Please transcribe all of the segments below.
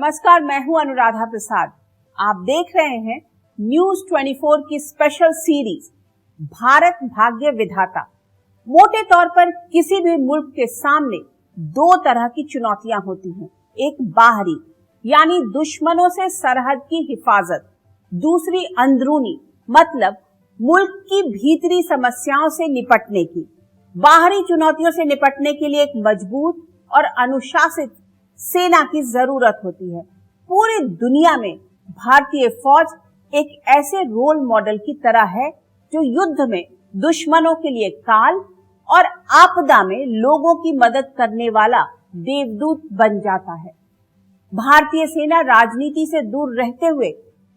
नमस्कार, मैं हूं अनुराधा प्रसाद। आप देख रहे हैं न्यूज 24 की स्पेशल सीरीज भारत भाग्य विधाता। मोटे तौर पर किसी भी मुल्क के सामने दो तरह की चुनौतियां होती हैं, एक बाहरी यानी दुश्मनों से सरहद की हिफाजत, दूसरी अंदरूनी मतलब मुल्क की भीतरी समस्याओं से निपटने की। बाहरी चुनौतियों से निपटने के लिए एक मजबूत और अनुशासित सेना की जरूरत होती है। पूरी दुनिया में भारतीय फौज एक ऐसे रोल मॉडल की तरह है जो युद्ध में दुश्मनों के लिए काल और आपदा में लोगों की मदद करने वाला देवदूत बन जाता है। भारतीय सेना राजनीति से दूर रहते हुए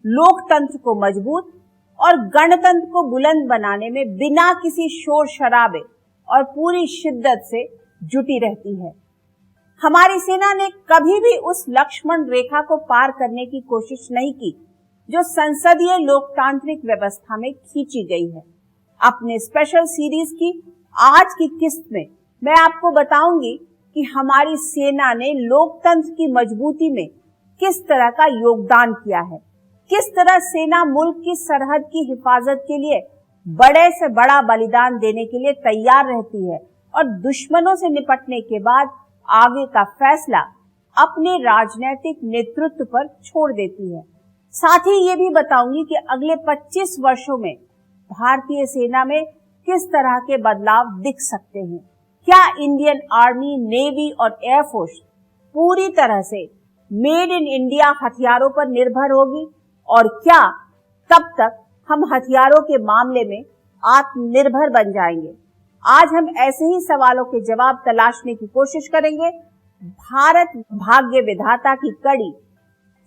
लोकतंत्र को मजबूत और गणतंत्र को बुलंद बनाने में बिना किसी शोर शराबे और पूरी शिद्दत से जुटी रहती है। हमारी सेना ने कभी भी उस लक्ष्मण रेखा को पार करने की कोशिश नहीं की जो संसदीय लोकतांत्रिक व्यवस्था में खींची गई है। अपने स्पेशल सीरीज की आज की किस्त में मैं आपको बताऊंगी कि हमारी सेना ने लोकतंत्र की मजबूती में किस तरह का योगदान किया है, किस तरह सेना मुल्क की सरहद की हिफाजत के लिए बड़े से बड़ा बलिदान देने के लिए तैयार रहती है और दुश्मनों से निपटने के बाद आगे का फैसला अपने राजनीतिक नेतृत्व पर छोड़ देती है। साथ ही ये भी बताऊंगी कि अगले 25 वर्षों में भारतीय सेना में किस तरह के बदलाव दिख सकते हैं। क्या इंडियन आर्मी, नेवी और एयरफोर्स पूरी तरह से मेड इन इंडिया हथियारों पर निर्भर होगी और क्या तब तक हम हथियारों के मामले में आत्मनिर्भर बन जाएंगे? आज हम ऐसे ही सवालों के जवाब तलाशने की कोशिश करेंगे भारत भाग्य विधाता की कड़ी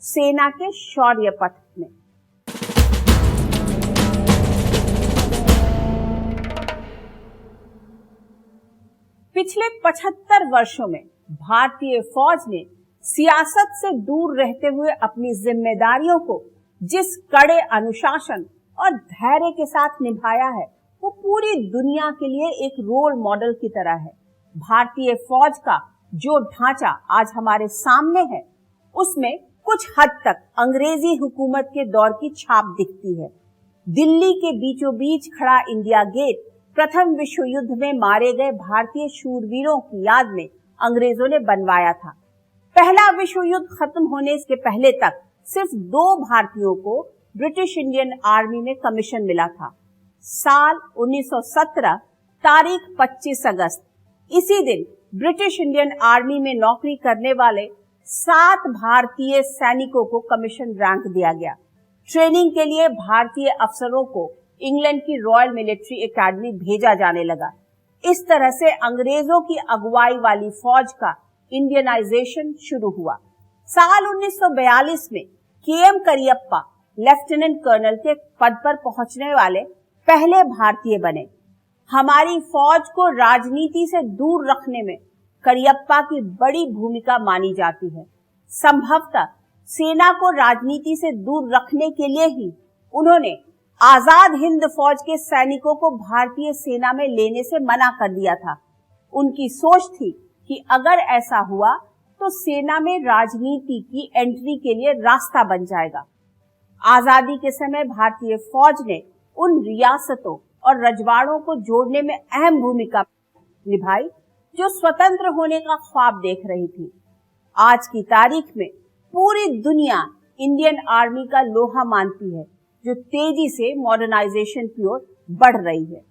सेना के शौर्य पथ में। पिछले 75 वर्षों में भारतीय फौज ने सियासत से दूर रहते हुए अपनी जिम्मेदारियों को जिस कड़े अनुशासन और धैर्य के साथ निभाया है वो पूरी दुनिया के लिए एक रोल मॉडल की तरह है। भारतीय फौज का जो ढांचा आज हमारे सामने है उसमें कुछ हद तक अंग्रेजी हुकूमत के दौर की छाप दिखती है। दिल्ली के बीचों बीच खड़ा इंडिया गेट प्रथम विश्व युद्ध में मारे गए भारतीय शूरवीरों की याद में अंग्रेजों ने बनवाया था। पहला विश्व युद्ध खत्म होने के पहले तक सिर्फ 2 भारतीयों को ब्रिटिश इंडियन आर्मी में कमीशन मिला था। साल 1917 तारीख 25 अगस्त, इसी दिन ब्रिटिश इंडियन आर्मी में नौकरी करने वाले 7 भारतीय सैनिकों को कमीशन रैंक दिया गया। ट्रेनिंग के लिए भारतीय अफसरों को इंग्लैंड की रॉयल मिलिट्री एकेडमी भेजा जाने लगा। इस तरह से अंग्रेजों की अगुवाई वाली फौज का इंडियनाइजेशन शुरू हुआ। साल 1942 में के.एम. करियप्पा लेफ्टिनेंट कर्नल के पद पर पहुंचने वाले पहले भारतीय बने। हमारी फौज को राजनीति से दूर रखने में करियप्पा की बड़ी भूमिका मानी जाती है। संभवतः सेना को राजनीति से दूर रखने के लिए ही उन्होंने आजाद हिंद फौज के सैनिकों को भारतीय सेना में लेने से मना कर दिया था। उनकी सोच थी कि अगर ऐसा हुआ तो सेना में राजनीति की एंट्री के लिए रास्ता बन जाएगा। आजादी के समय भारतीय फौज ने उन रियासतों और रजवाड़ों को जोड़ने में अहम भूमिका निभाई जो स्वतंत्र होने का ख्वाब देख रही थी। आज की तारीख में पूरी दुनिया इंडियन आर्मी का लोहा मानती है जो तेजी से मॉडर्नाइजेशन की ओर बढ़ रही है।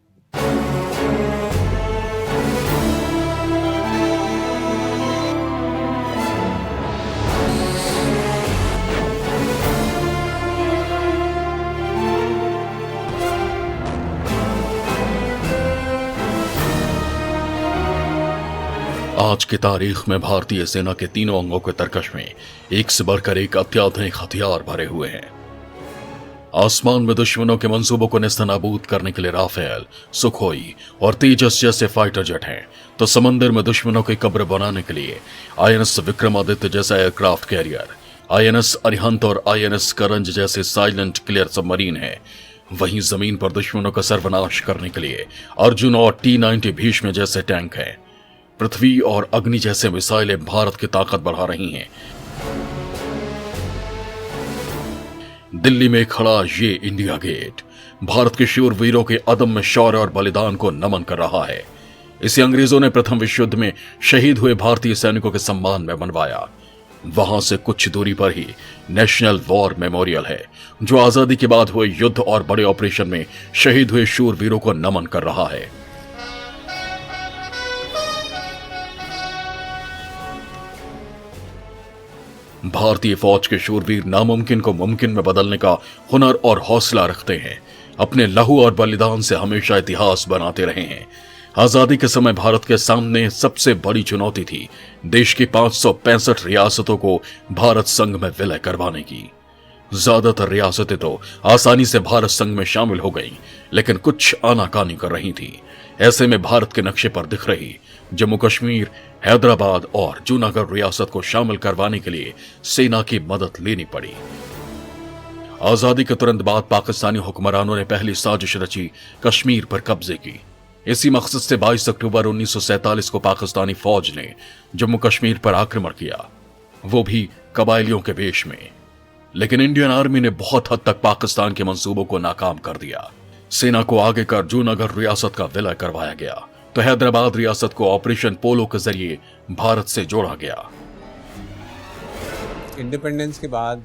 आज की तारीख में भारतीय सेना के तीनों अंगों के तरकश में एक से बढ़कर एक अत्याधुनिक हथियार भरे हुए हैं। आसमान में दुश्मनों के मंसूबों को नेस्तनाबूद करने के लिए राफेल, सुखोई और तेजस जैसे फाइटर जेट हैं, तो समंदर में दुश्मनों की कब्र बनाने के लिए आईएनएस विक्रमादित्य जैसा एयरक्राफ्ट कैरियर, आईएनएस अरिहंत और आईएनएस करंज जैसे साइलेंट क्लियर सबमरीन है। वहीं जमीन पर दुश्मनों का सर्वनाश करने के लिए अर्जुन और T-90 भीष्म जैसे टैंक हैं। पृथ्वी और अग्नि जैसे मिसाइलें भारत की ताकत बढ़ा रही हैं। दिल्ली में खड़ा ये इंडिया गेट भारत के शूर वीरों के अदम्य शौर्य और बलिदान को नमन कर रहा है। इसे अंग्रेजों ने प्रथम विश्व युद्ध में शहीद हुए भारतीय सैनिकों के सम्मान में बनवाया। वहां से कुछ दूरी पर ही नेशनल वॉर मेमोरियल है, जो आजादी के बाद हुए युद्ध और बड़े ऑपरेशन में शहीद हुए शूर वीरों को नमन कर रहा है। भारतीय फौज के शूरवीर नामुमकिन को मुमकिन में बदलने का हुनर और हौसला रखते हैं। अपने लहू और बलिदान से हमेशा इतिहास बनाते रहे हैं। आजादी के समय भारत के सामने सबसे बड़ी चुनौती थी देश की 565 रियासतों को भारत संघ में विलय करवाने की। ज्यादातर रियासतें तो आसानी से भारत संघ में शामिल हो गईं, लेकिन कुछ आनाकानी कर रही थी। ऐसे में भारत के नक्शे पर दिख रही जम्मू कश्मीर, हैदराबाद और जूनागढ़ रियासत को शामिल करवाने के लिए सेना की मदद लेनी पड़ी। आजादी के तुरंत बाद पाकिस्तानी हुक्मरानों ने पहली साजिश रची कश्मीर पर कब्जे की। इसी मकसद से 22 अक्टूबर 1947 को पाकिस्तानी फौज ने जम्मू कश्मीर पर आक्रमण किया, वो भी कबायलियों के वेश में। लेकिन इंडियन आर्मी ने बहुत हद तक पाकिस्तान के मंसूबों को नाकाम कर दिया। सेना को आगे कर जूनागढ़ रियासत का विलय करवाया गया, तो हैदराबाद रियासत को ऑपरेशन पोलो के जरिए भारत से जोड़ा गया। इंडिपेंडेंस के बाद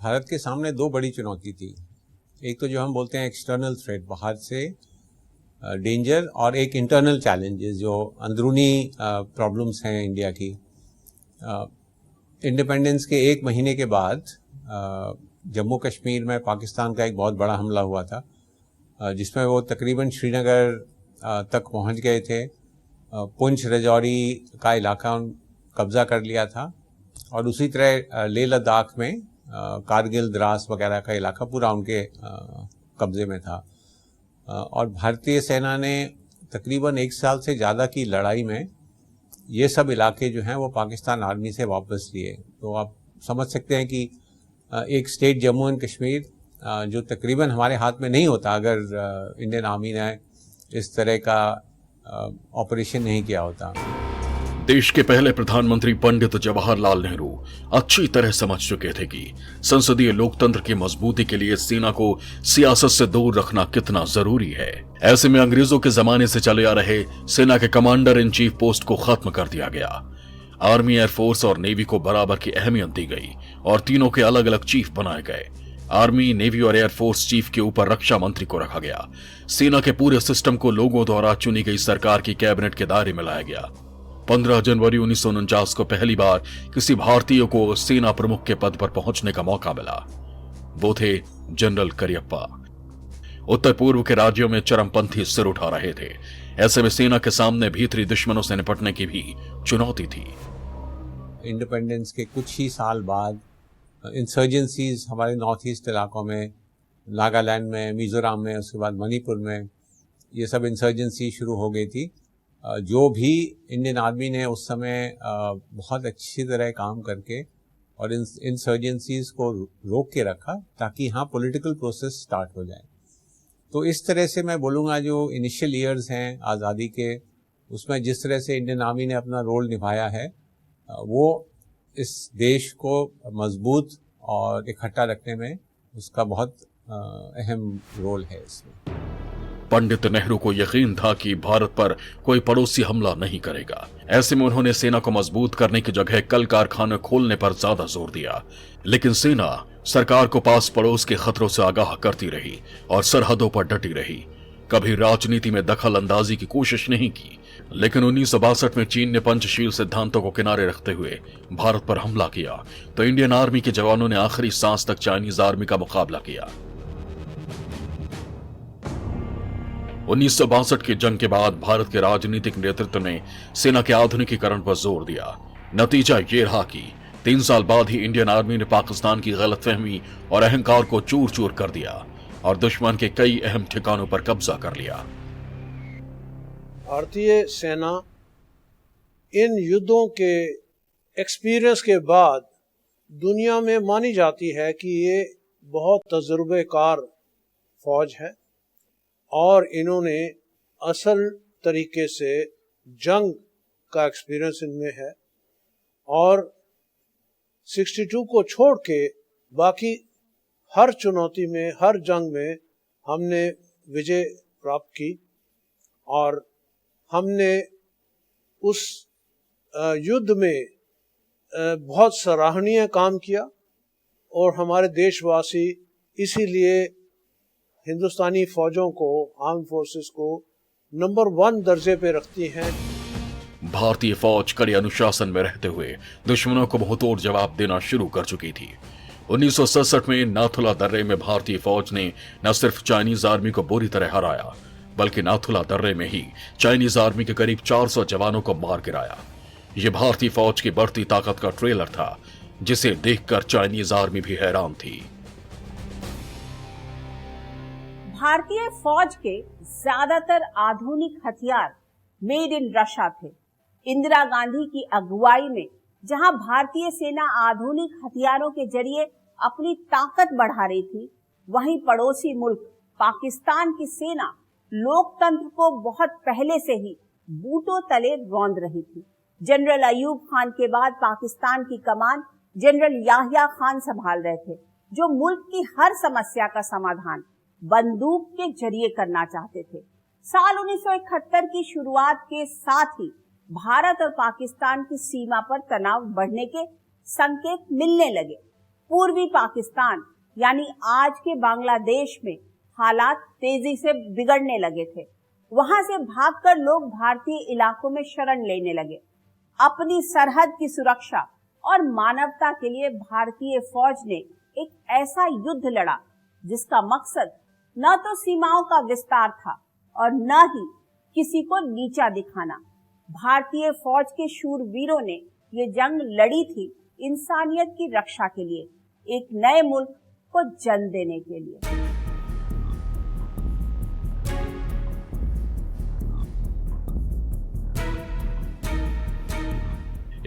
भारत के सामने दो बड़ी चुनौती थी। एक तो जो हम बोलते हैं एक्सटर्नल थ्रेट, बाहर से डेंजर, और एक इंटरनल चैलेंजेस जो अंदरूनी प्रॉब्लम्स हैं इंडिया की। इंडिपेंडेंस के एक महीने के बाद जम्मू कश्मीर में पाकिस्तान का एक बहुत बड़ा हमला हुआ था, जिसमें वो तकरीबन श्रीनगर तक पहुंच गए थे। पुंछ रजौरी का इलाका कब्जा कर लिया था, और उसी तरह लेह लद्दाख में कारगिल, द्रास वगैरह का इलाका पूरा उनके कब्जे में था। और भारतीय सेना ने तकरीबन 1 साल से ज़्यादा की लड़ाई में ये सब इलाके जो हैं वो पाकिस्तान आर्मी से वापस लिए। तो आप समझ सकते हैं कि एक स्टेट जम्मू एंड कश्मीर जो तकरीबन हमारे हाथ में नहीं होता अगर इंडियन आर्मी ने इस तरह का ऑपरेशन नहीं किया होता। देश के पहले प्रधानमंत्री पंडित जवाहरलाल नेहरू अच्छी तरह समझ चुके थे कि संसदीय लोकतंत्र की मजबूती के लिए सेना को सियासत से दूर रखना कितना जरूरी है। ऐसे में अंग्रेजों के जमाने से चले आ रहे सेना के कमांडर इन चीफ पोस्ट को खत्म कर दिया गया। आर्मी, एयरफोर्स और नेवी को बराबर की अहमियत दी गई और तीनों के अलग अलग चीफ बनाए गए। आर्मी, नेवी और एयरफोर्स चीफ के ऊपर रक्षा मंत्री को रखा गया। सेना के पूरे सिस्टम को लोगों द्वारा चुनी गई सरकार की कैबिनेट के दायरे में लाया गया। 15 जनवरी 1949 को पहली बार किसी भारतीय को सेना प्रमुख के पद पर पहुंचने का मौका मिला। वो थे जनरल करियप्पा। उत्तर पूर्व के राज्यों में चरमपंथी सिर उठा रहे थे। ऐसे में सेना के सामने भीतरी दुश्मनों से निपटने की भी चुनौती थी। इंडिपेंडेंस के कुछ ही साल बाद इंसर्जेंसीज हमारे नॉर्थ ईस्ट इलाकों में, नागालैंड में, मिजोरम में, उसके बाद मणिपुर में, ये सब इंसर्जेंसी शुरू हो गई थी। जो भी इंडियन आर्मी ने उस समय बहुत अच्छी तरह काम करके और इंसर्जेंसीज को रोक के रखा ताकि यहाँ पॉलिटिकल प्रोसेस स्टार्ट हो जाए। तो इस तरह से मैं बोलूँगा जो इनिशियल ईयर्स हैं आज़ादी के, उसमें जिस तरह से इंडियन आर्मी ने अपना रोल निभाया है वो इस देश को मजबूत और इकट्ठा रखने में उसका बहुत अहम रोल है इसमें। पंडित नेहरू को यकीन था कि भारत पर कोई पड़ोसी हमला नहीं करेगा। ऐसे में उन्होंने सेना को मजबूत करने की जगह कल कारखाने खोलने पर ज्यादा जोर दिया। लेकिन सेना सरकार को पास पड़ोस के खतरों से आगाह करती रही और सरहदों पर डटी रही। कभी राजनीति में दखल अंदाजी की कोशिश नहीं की। लेकिन 1962 में चीन ने पंचशील सिद्धांतों को किनारे रखते हुए भारत पर हमला किया, तो इंडियन आर्मी के जवानों ने आखिरी सांस तक चाइनीज आर्मी का मुकाबला किया। 1962 की जंग के बाद भारत के राजनीतिक नेतृत्व ने सेना के आधुनिकीकरण पर जोर दिया। नतीजा ये रहा कि 3 साल बाद ही इंडियन आर्मी ने पाकिस्तान की गलतफहमी और अहंकार को चूर चूर कर दिया और दुश्मन के कई अहम ठिकानों पर कब्जा कर लिया। भारतीय सेना इन युद्धों के एक्सपीरियंस के बाद दुनिया में मानी जाती है कि ये बहुत तजुर्बेकार फौज है और इन्होंने असल तरीके से जंग का एक्सपीरियंस इनमें है। और 62 को छोड़ के बाकी हर चुनौती में, हर जंग में हमने विजय प्राप्त की और हमने उस युद्ध में बहुत सराहनीय काम किया और हमारे देशवासी इसीलिए हिंदुस्तानी फौजों को, आर्म फोर्सेस को नंबर 1 दर्जे पे रखती हैं। भारतीय फौज कड़े अनुशासन में रहते हुए दुश्मनों को मुंहतोड़ जवाब देना शुरू कर चुकी थी। 1967 में नाथुला दर्रे में भारतीय फौज ने न सिर्फ चाइनीज आर्मी को बुरी तरह हराया, बल्कि नाथुला दर्रे में ही चाइनीज आर्मी के करीब 400 जवानों को मार गिराया। यह भारतीय फौज की बढ़ती ताकत का ट्रेलर था, जिसे देखकर चाइनीज आर्मी भी हैरान थी। भारतीय फौज के ज्यादातर आधुनिक हथियार मेड इन रशिया थे। इंदिरा गांधी की अगुवाई में जहां भारतीय सेना आधुनिक हथियारों के जरिए अपनी ताकत बढ़ा रही थी, वहीं पड़ोसी मुल्क पाकिस्तान की सेना लोकतंत्र को बहुत पहले से ही बूटों तले रौंद रही थी। जनरल अयूब खान के बाद पाकिस्तान की कमान जनरल याहिया खान संभाल रहे थे, जो मुल्क की हर समस्या का समाधान बंदूक के जरिए करना चाहते थे। साल 1971 की शुरुआत के साथ ही भारत और पाकिस्तान की सीमा पर तनाव बढ़ने के संकेत मिलने लगे। पूर्वी पाकिस्तान यानी आज के बांग्लादेश में हालात तेजी से बिगड़ने लगे थे। वहां से भागकर लोग भारतीय इलाकों में शरण लेने लगे। अपनी सरहद की सुरक्षा और मानवता के लिए भारतीय फौज ने एक ऐसा युद्ध लड़ा जिसका मकसद न तो सीमाओं का विस्तार था और न ही किसी को नीचा दिखाना। भारतीय फौज के शूरवीरों ने ये जंग लड़ी थी इंसानियत की रक्षा के लिए, एक नए मुल्क को जन्म देने के लिए।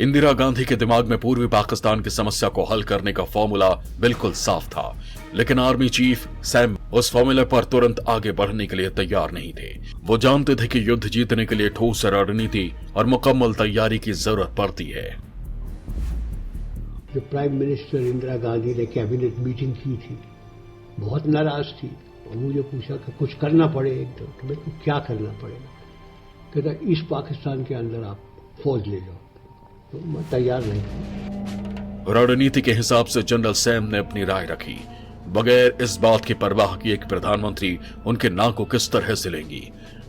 इंदिरा गांधी के दिमाग में पूर्वी पाकिस्तान की समस्या को हल करने का फॉर्मूला बिल्कुल साफ था, लेकिन आर्मी चीफ सैम उस फॉर्मूले पर तुरंत आगे बढ़ने के लिए तैयार नहीं थे। वो जानते थे कि युद्ध जीतने के लिए ठोस रणनीति और मुकम्मल तैयारी की जरूरत पड़ती है। जो प्राइम मिनिस्टर इंदिरा गांधी ने कैबिनेट मीटिंग की थी, बहुत नाराज थी और मुझे पूछा कि कुछ करना पड़े एकदम, तो मेरे को क्या करना पड़ेगा? कहता इस पाकिस्तान के अंदर आप फौज ले जाओ, तो मैं तैयार नहीं। रणनीति के हिसाब से जनरल सैम ने अपनी राय रखी, बगैर इस बात की परवाह किए कि प्रधानमंत्री उनके नाक को किस तरह से लेंगी।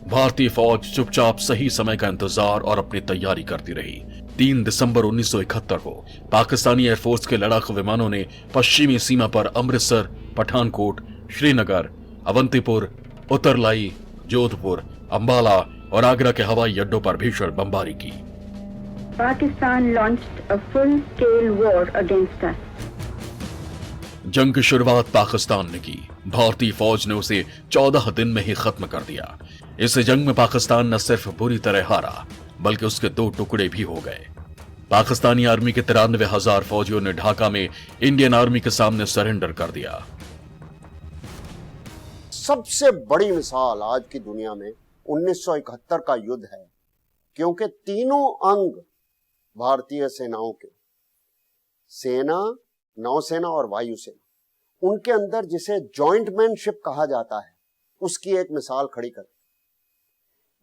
भारतीय फौज चुपचाप सही समय का इंतजार और अपनी तैयारी करती रही। 3 दिसंबर 1971 को पाकिस्तानी एयरफोर्स के लड़ाकू विमानों ने पश्चिमी सीमा पर अमृतसर, पठानकोट, श्रीनगर, अवंतीपुर, उत्तरलाई, जोधपुर, अंबाला और आगरा के हवाई अड्डों पर भीषण बमबारी की। Pakistan launched a full-scale war against us. जंग की शुरुआत पाकिस्तान ने की। भारतीय फौज ने उसे 14 दिन में ही खत्म कर दिया। इस जंग में पाकिस्तान न सिर्फ बुरी तरह हारा, बल्कि उसके 2 टुकड़े भी हो गए। पाकिस्तानी आर्मी के 93,000 फौजियों ने ढाका में इंडियन आर्मी के सामने सरेंडर कर दिया। सबसे बड़ी मिसाल आज की दुनिया में 1971 का युद्ध है, क्योंकि तीनों अंग भारतीय सेनाओं के, सेना, नौसेना और वायुसेना, उनके अंदर जिसे जॉइंटमैनशिप कहा जाता है, उसकी एक मिसाल खड़ी कर।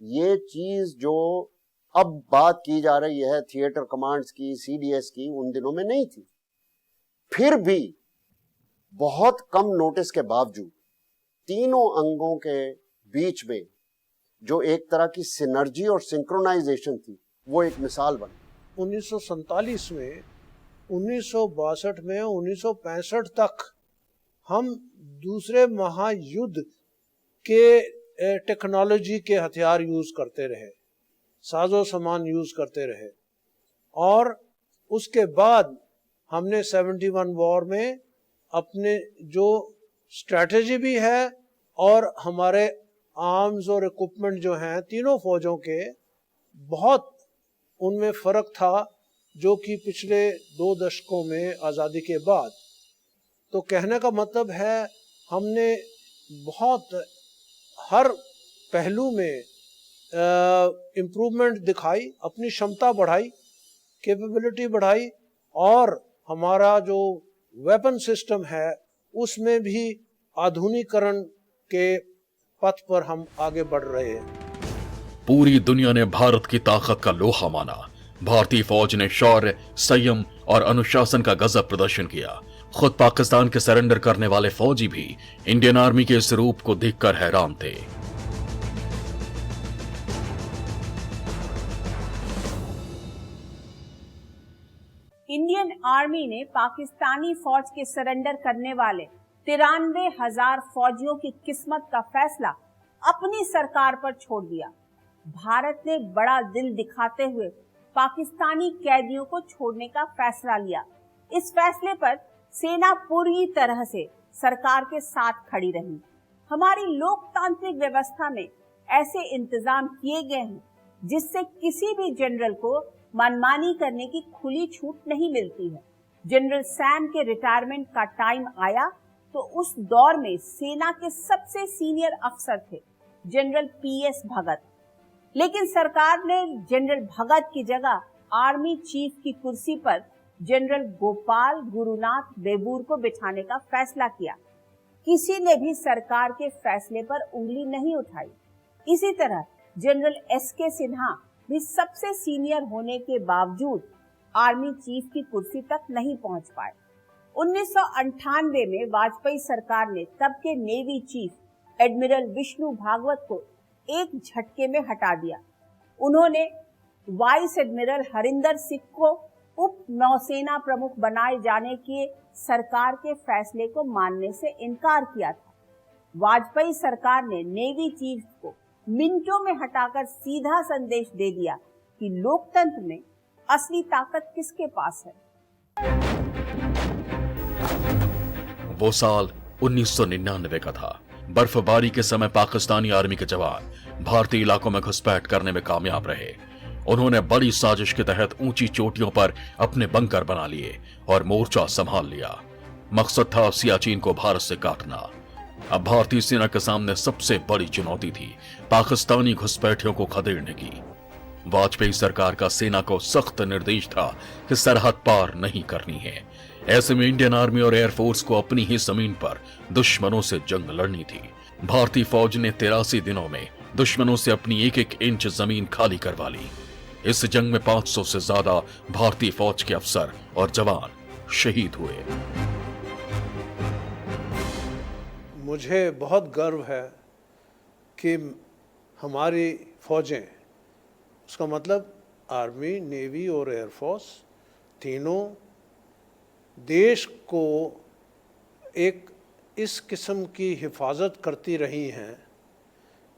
ये चीज जो अब बात की जा रही है थिएटर कमांड्स की, सीडीएस की, उन दिनों में नहीं थी। फिर भी बहुत कम नोटिस के बावजूद तीनों अंगों के बीच में जो एक तरह की सिनर्जी और सिंक्रोनाइजेशन थी, वो एक मिसाल बनी। 1947 में, 1962 में, 1965 तक हम दूसरे महायुद्ध के टेक्नोलॉजी के हथियार यूज करते रहे, साजो सामान यूज करते रहे, और उसके बाद हमने 71 वॉर में अपने जो स्ट्रैटेजी भी है और हमारे आर्म्स और इक्विपमेंट जो हैं तीनों फौजों के, बहुत उनमें फर्क था जो कि पिछले 2 दशकों में आज़ादी के बाद। तो कहने का मतलब है हमने बहुत हर पहलू में इम्प्रूवमेंट दिखाई, अपनी क्षमता बढ़ाई, कैपेबिलिटी बढ़ाई, और हमारा जो वेपन सिस्टम है उसमें भी आधुनिकीकरण के पथ पर हम आगे बढ़ रहे हैं। पूरी दुनिया ने भारत की ताकत का लोहा माना। भारतीय फौज ने शौर्य, संयम और अनुशासन का गजब प्रदर्शन किया। खुद पाकिस्तान के सरेंडर करने वाले फौजी भी इंडियन आर्मी के इस रूप को देखकर हैरान थे। इंडियन आर्मी ने पाकिस्तानी फौज के सरेंडर करने वाले 93,000 फौजियों की किस्मत का फैसला अपनी सरकार पर छोड़ दिया। भारत ने बड़ा दिल दिखाते हुए पाकिस्तानी कैदियों को छोड़ने का फैसला लिया। इस फैसले पर सेना पूरी तरह से सरकार के साथ खड़ी रही। हमारी लोकतांत्रिक व्यवस्था में ऐसे इंतजाम किए गए हैं जिससे किसी भी जनरल को मनमानी करने की खुली छूट नहीं मिलती है। जनरल सैम के रिटायरमेंट का टाइम आया तो उस दौर में सेना के सबसे सीनियर अफसर थे जनरल PS भगत, लेकिन सरकार ने जनरल भगत की जगह आर्मी चीफ की कुर्सी पर जनरल गोपाल गुरुनाथ बेबूर को बिठाने का फैसला किया। किसी ने भी सरकार के फैसले पर उंगली नहीं उठाई। इसी तरह जनरल SK सिन्हा भी सबसे सीनियर होने के बावजूद आर्मी चीफ की कुर्सी तक नहीं पहुंच पाए। 1998 में वाजपेयी सरकार ने तब के navy chief admiral Vishnu Bhagwat को एक झटके में हटा दिया। उन्होंने वाइस एडमिरल हरिंदर सिंह को उप नौसेना प्रमुख बनाए जाने के सरकार के फैसले को मानने से इनकार किया था। वाजपेयी सरकार ने नेवी चीफ को मिनटों में हटाकर सीधा संदेश दे दिया कि लोकतंत्र में असली ताकत किसके पास है। वो साल 1999 का था। बर्फबारी के समय पाकिस्तानी आर्मी के जवान भारतीय इलाकों में घुसपैठ करने में कामयाब रहे। उन्होंने बड़ी साजिश के तहत ऊंची चोटियों पर अपने बंकर बना लिए और मोर्चा संभाल लिया। मकसद था सियाचिन को भारत से काटना। अब भारतीय सेना के सामने सबसे बड़ी चुनौती थी पाकिस्तानी घुसपैठियों को खदेड़ने की। वाजपेयी सरकार का सेना को सख्त निर्देश था कि सरहद पार नहीं करनी है। ऐसे में इंडियन आर्मी और एयरफोर्स को अपनी ही जमीन पर दुश्मनों से जंग लड़नी थी। भारतीय फौज ने 83 दिनों में दुश्मनों से अपनी एक एक इंच जमीन खाली करवा ली। इस जंग में 500 से ज्यादा भारतीय फौज के अफसर और जवान शहीद हुए। मुझे बहुत गर्व है कि हमारी फौजें, उसका मतलब आर्मी, नेवी और एयरफोर्स, तीनों देश को एक इस किस्म की हिफाजत करती रही हैं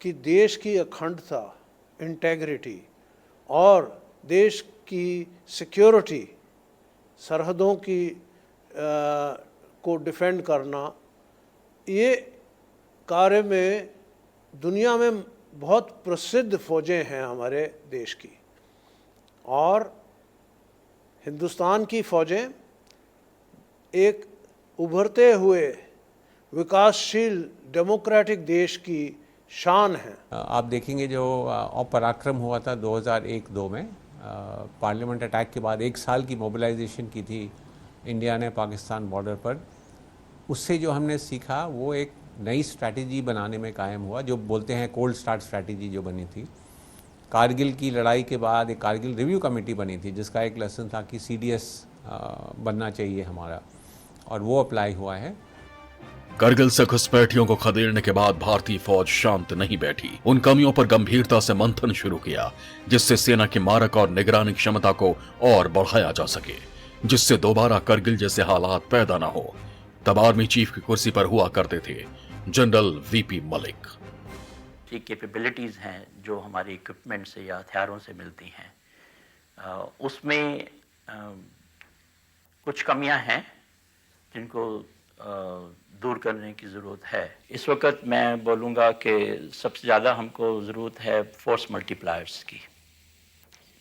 कि देश की अखंडता, इंटेग्रिटी और देश की सिक्योरिटी, सरहदों की को डिफेंड करना, ये कार्य में दुनिया में बहुत प्रसिद्ध फौजें हैं हमारे देश की। और हिंदुस्तान की फौजें एक उभरते हुए विकासशील डेमोक्रेटिक देश की शान है। आप देखेंगे जो पराक्रम हुआ था 2001-2 में, पार्लियामेंट अटैक के बाद 1 साल की मोबिलाइजेशन की थी इंडिया ने पाकिस्तान बॉर्डर पर। उससे जो हमने सीखा वो एक नई स्ट्रैटेजी बनाने में कायम हुआ, जो बोलते हैं कोल्ड स्टार्ट स्ट्रैटेजी जो बनी थी। कारगिल की लड़ाई के बाद एक कारगिल रिव्यू कमेटी बनी थी जिसका एक लेसन था कि CDS बनना चाहिए हमारा, और वो अप्लाई हुआ है। करगिल से घुसपैठियों को खदेड़ने के बाद भारतीय फौज शांत नहीं बैठी। उन कमियों पर गंभीरता से मंथन शुरू किया जिससे सेना की मारक और निगरानी क्षमता को और बढ़ाया जा सके, जिससे दोबारा करगिल जैसे हालात पैदा न हो। तब आर्मी चीफ की कुर्सी पर हुआ करते थे जनरल VP मलिक। की कैपेबिलिटीज़ हैं जो हमारे इक्विपमेंट से या हथियारों से मिलती हैं, उसमें कुछ कमियां हैं जिनको दूर करने की ज़रूरत है। इस वक्त मैं बोलूँगा कि सबसे ज़्यादा हमको ज़रूरत है फोर्स मल्टीप्लायर्स की,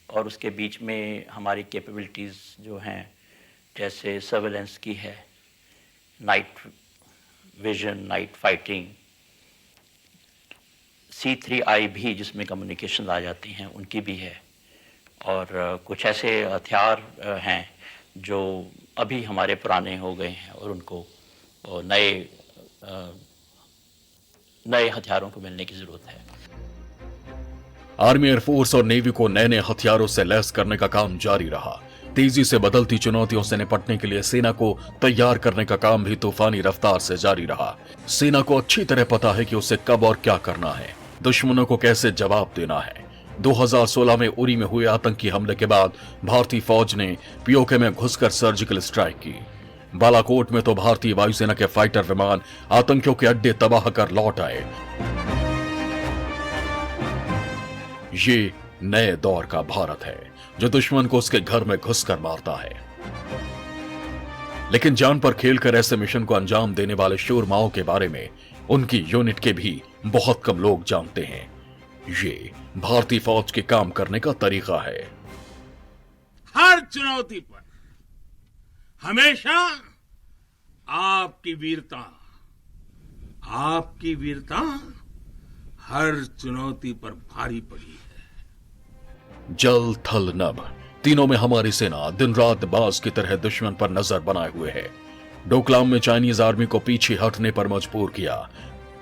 और उसके बीच में हमारी कैपेबिलिटीज़ जो हैं जैसे सर्वेलेंस की है, night vision, night fighting, C3I भी जिसमें कम्युनिकेशन आ जाती हैं उनकी भी है, और कुछ ऐसे हथियार हैं जो अभी हमारे पुराने हो गए हैं और उनको और नए हथियारों को मिलने की जरूरत है। आर्मी, एयरफोर्स और नेवी को नए नए हथियारों से लैस करने का काम जारी रहा। तेजी से बदलती चुनौतियों से निपटने के लिए सेना को तैयार करने का काम भी तूफानी रफ्तार से जारी रहा। सेना को अच्छी तरह पता है कि उसे कब और क्या करना है, दुश्मनों को कैसे जवाब देना है। 2016 में उरी में हुए आतंकी हमले के बाद भारतीय फौज ने पीओके में घुसकर सर्जिकल स्ट्राइक की। बालाकोट में तो भारतीय वायुसेना के फाइटर विमान आतंकियों के अड्डे तबाह कर लौट आए। ये नए दौर का भारत है जो दुश्मन को उसके घर में घुसकर मारता है। लेकिन जान पर खेलकर ऐसे मिशन को अंजाम देने वाले शूरमाओं के बारे में उनकी यूनिट के भी बहुत कम लोग जानते हैं। ये भारतीय फौज के काम करने का तरीका है। हर चुनौती पर हमेशा आपकी वीरता हर चुनौती पर भारी पड़ी है। जल, थल, नभ तीनों में हमारी सेना दिन रात बाज की तरह दुश्मन पर नजर बनाए हुए है। डोकलाम में चाइनीज आर्मी को पीछे हटने पर मजबूर किया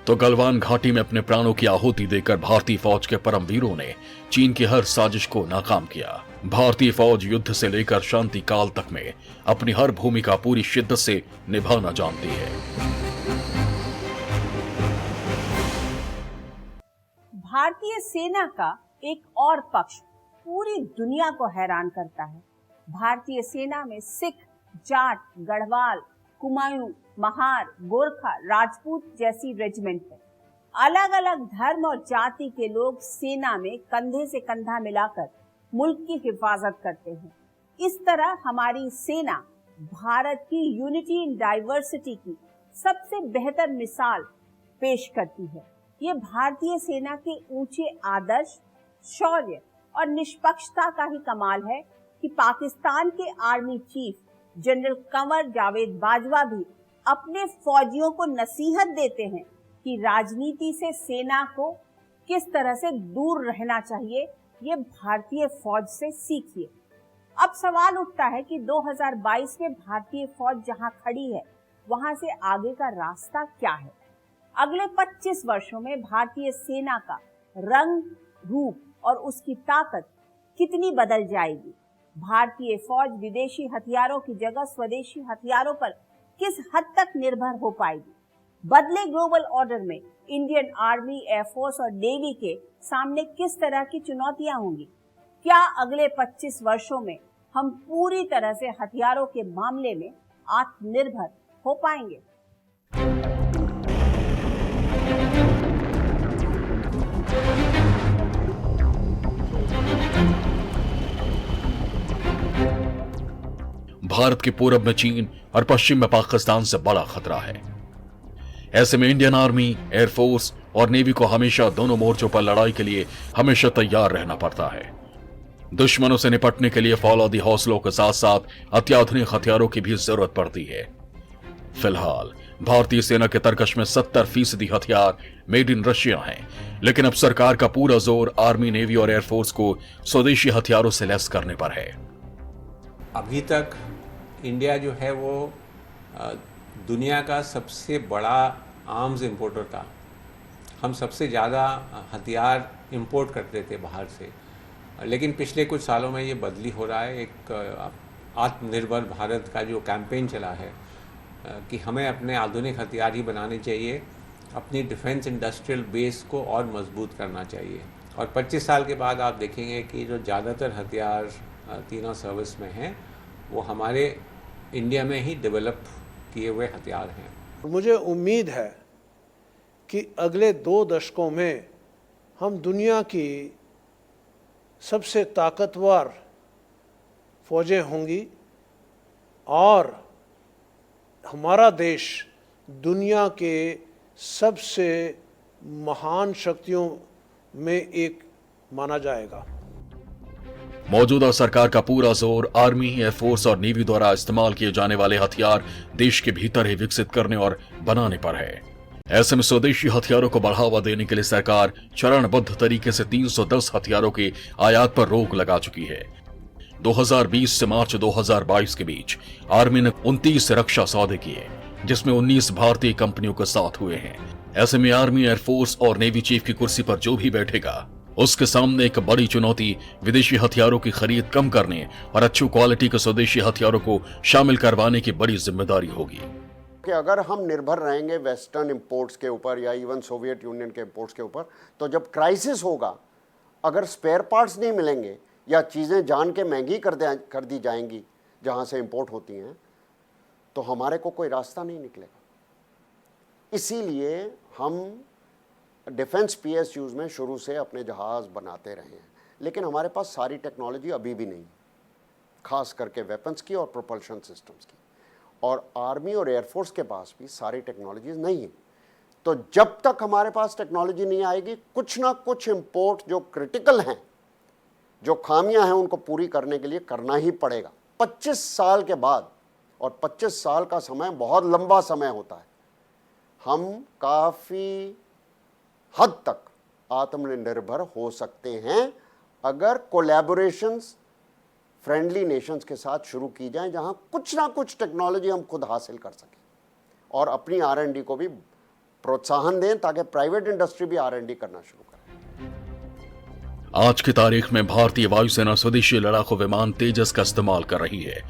तो गलवान घाटी में अपने प्राणों की आहुति देकर भारतीय फौज के परमवीरों ने चीन की हर साजिश को नाकाम किया। भारतीय फौज युद्ध से लेकर शांति काल तक में अपनी हर भूमिका पूरी शिद्दत से निभाना जानती है। भारतीय सेना का एक और पक्ष पूरी दुनिया को हैरान करता है। भारतीय सेना में सिख, जाट, गढ़वाल, कुमायूं, महार, गोरखा, राजपूत जैसी रेजिमेंट है। अलग अलग धर्म और जाति के लोग सेना में कंधे से कंधा मिलाकर मुल्क की हिफाजत करते हैं। इस तरह हमारी सेना भारत की यूनिटी इन डाइवर्सिटी की सबसे बेहतर मिसाल पेश करती है। ये भारतीय सेना के ऊंचे आदर्श, शौर्य और निष्पक्षता का ही कमाल है कि पाकिस्तान के army chief general Kanwar Javed Bajwa भी अपने फौजियों को नसीहत देते हैं कि राजनीति से सेना को किस तरह से दूर रहना चाहिए। ये भारतीय फौज से सीखिए। अब सवाल उठता है कि 2022 में भारतीय फौज जहां खड़ी है वहां से आगे का रास्ता क्या है। अगले 25 वर्षों में भारतीय सेना का रंग, रूप और उसकी ताकत कितनी बदल जाएगी। भारतीय फौज विदेशी हथियारों की जगह स्वदेशी हथियारों पर किस हद तक निर्भर हो पाएगी। बदले ग्लोबल ऑर्डर में इंडियन आर्मी, एयरफोर्स और नेवी के सामने किस तरह की चुनौतियां होंगी। क्या अगले 25 वर्षों में हम पूरी तरह से हथियारों के मामले में आत्मनिर्भर हो पाएंगे। भारत के पूरब में चीन और पश्चिम में पाकिस्तान से बड़ा खतरा है। ऐसे में इंडियन आर्मी, एयरफोर्स और नेवी को हमेशा दोनों मोर्चों पर लड़ाई के लिए हमेशा तैयार रहना पड़ता है। दुश्मनों से निपटने के लिए फौलादी हौसलों के साथ साथ अत्याधुनिक हथियारों की भी जरूरत पड़ती है। फिलहाल भारतीय सेना के तरकश में 70% हथियार मेड इन रशिया हैं, लेकिन अब सरकार का पूरा जोर आर्मी, नेवी और एयरफोर्स को स्वदेशी हथियारों से लैस करने पर है। अभी तक इंडिया जो है वो दुनिया का सबसे बड़ा आर्म्स इंपोर्टर था। हम सबसे ज़्यादा हथियार इंपोर्ट करते थे बाहर से, लेकिन पिछले कुछ सालों में ये बदली हो रहा है। एक आत्मनिर्भर भारत का जो कैंपेन चला है कि हमें अपने आधुनिक हथियार ही बनाने चाहिए, अपनी डिफेंस इंडस्ट्रियल बेस को और मजबूत करना चाहिए। और 25 साल के बाद आप देखेंगे कि जो ज़्यादातर हथियार तीनों सर्विस में हैं वो हमारे इंडिया में ही डेवलप किए हुए हथियार हैं। मुझे उम्मीद है कि अगले 2 दशकों में हम दुनिया की सबसे ताकतवर फौजें होंगी और हमारा देश दुनिया के सबसे महान शक्तियों में एक माना जाएगा। मौजूदा सरकार का पूरा जोर आर्मी, एयरफोर्स और नेवी द्वारा इस्तेमाल किए जाने वाले हथियार देश के भीतर ही विकसित करने और बनाने पर है। ऐसे में स्वदेशी हथियारों को बढ़ावा देने के लिए सरकार चरणबद्ध तरीके से 310 हथियारों के आयात पर रोक लगा चुकी है। 2020 से मार्च 2022 के बीच आर्मी ने 29 रक्षा सौदे किए। जिसमें 19 भारतीय कंपनियों के साथ हुए हैं। ऐसे में आर्मी, एयरफोर्स और नेवी चीफ की कुर्सी पर जो भी बैठेगा उसके सामने एक बड़ी चुनौती विदेशी हथियारों की खरीद कम करने और अच्छी क्वालिटी के स्वदेशी हथियारों को शामिल करवाने की बड़ी जिम्मेदारी होगी। कि अगर हम निर्भर रहेंगे वेस्टर्न इंपोर्ट्स के ऊपर या इवन सोवियत यूनियन के इंपोर्ट्स के ऊपर, तो जब क्राइसिस होगा, अगर स्पेयर पार्ट्स नहीं मिलेंगे या चीज़ें जान के महंगी कर दी जाएंगी जहाँ से इंपोर्ट होती हैं, तो हमारे को कोई रास्ता नहीं निकलेगा। इसीलिए हम डिफेंस PSUs में शुरू से अपने जहाज़ बनाते रहे हैं, लेकिन हमारे पास सारी टेक्नोलॉजी अभी भी नहीं, खास करके वेपन्स की और प्रोपल्शन सिस्टम्स की, और आर्मी और एयरफोर्स के पास भी सारी टेक्नोलॉजीज नहीं है। तो जब तक हमारे पास टेक्नोलॉजी नहीं आएगी, कुछ ना कुछ इंपोर्ट जो क्रिटिकल हैं, जो खामियां हैं, उनको पूरी करने के लिए करना ही पड़ेगा। 25 साल के बाद, और 25 साल का समय बहुत लंबा समय होता है, हम काफ़ी हद तक आत्मनिर्भर हो सकते हैं अगर कोलैबोरेशंस फ्रेंडली नेशंस के साथ शुरू की जाए, जहां कुछ ना कुछ टेक्नोलॉजी हम खुद हासिल कर सकें और अपनी R&D को भी प्रोत्साहन दें ताकि प्राइवेट इंडस्ट्री भी R&D करना शुरू करे। आज की तारीख में भारतीय वायुसेना स्वदेशी लड़ाकू विमान तेजस का इस्तेमाल कर रही है,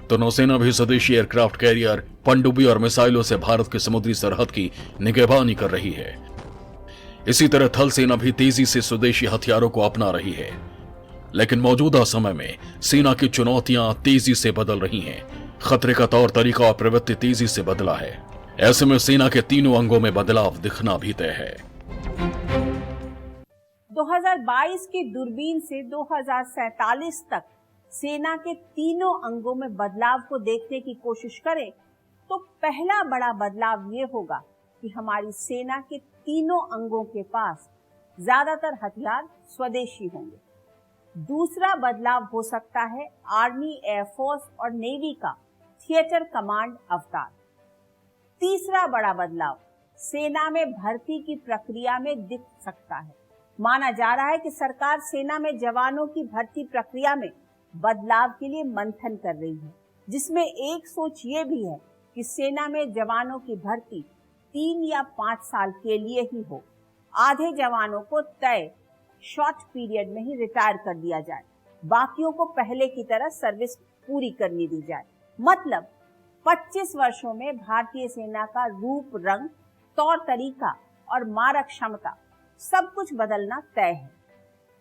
तो नौसेना भी स्वदेशी एयरक्राफ्ट कैरियर, पनडुब्बी और मिसाइलों से भारत की समुद्री सरहद की निगहबानी कर रही है। इसी तरह थल सेना भी तेजी से स्वदेशी हथियारों को अपना रही है, लेकिन मौजूदा समय में सेना की चुनौतियां तेजी से बदल रही हैं। खतरे का तौर तरीका और प्रवृत्ति तेजी से बदला है। ऐसे में सेना के तीनों अंगों में बदलाव दिखना भी तय है। 2022 की दूरबीन से 2047 तक सेना के तीनों अंगों में बदलाव को देखने की कोशिश करें तो पहला बड़ा बदलाव ये होगा कि हमारी सेना के तीनों अंगों के पास ज्यादातर हथियार स्वदेशी होंगे। दूसरा बदलाव हो सकता है आर्मी, एयरफोर्स और नेवी का थिएटर कमांड अवतार। तीसरा बड़ा बदलाव सेना में भर्ती की प्रक्रिया में दिख सकता है। माना जा रहा है कि सरकार सेना में जवानों की भर्ती प्रक्रिया में बदलाव के लिए मंथन कर रही है, जिसमें एक सोच ये भी है कि सेना में जवानों की भर्ती 3 या 5 साल के लिए ही हो। आधे जवानों को तय शॉर्ट पीरियड में ही रिटायर कर दिया जाए, बाकियों को पहले की तरह सर्विस पूरी करनी दी जाए। मतलब 25 वर्षों में भारतीय सेना का रूप, रंग, तौर तरीका और मारक क्षमता सब कुछ बदलना तय है।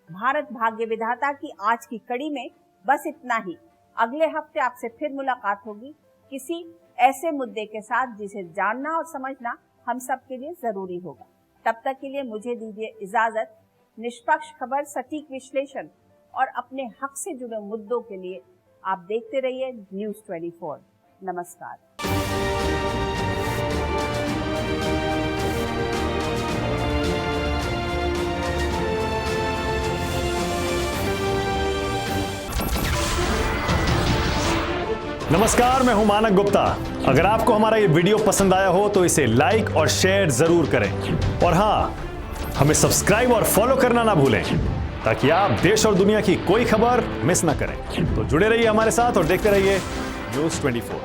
भारत भाग्य विधाता की आज की कड़ी में बस इतना ही। अगले हफ्ते आपसे फिर मुलाकात होगी किसी ऐसे मुद्दे के साथ जिसे जानना और समझना हम सब के लिए जरूरी होगा। तब तक के लिए मुझे दीजिए इजाजत। निष्पक्ष खबर, सटीक विश्लेषण और अपने हक से जुड़े मुद्दों के लिए आप देखते रहिए न्यूज़ 24। नमस्कार। नमस्कार, मैं हूं मानक गुप्ता। अगर आपको हमारा ये वीडियो पसंद आया हो तो इसे लाइक और शेयर जरूर करें, और हाँ, हमें सब्सक्राइब और फॉलो करना ना भूलें ताकि आप देश और दुनिया की कोई खबर मिस ना करें। तो जुड़े रहिए हमारे साथ और देखते रहिए न्यूज़ 24।